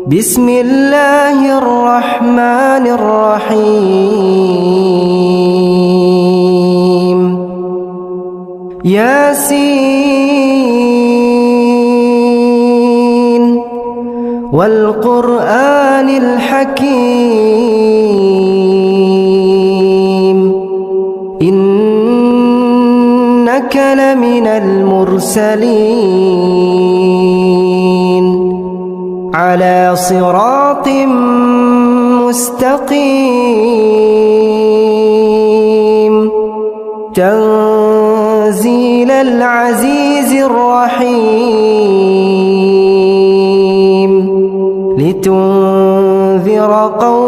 بسم الله الرحمن الرحيم ياسين والقرآن الحكيم إنك لمن المرسلين على صراط مستقيم تنزيل العزيز الرحيم لتنذر قوما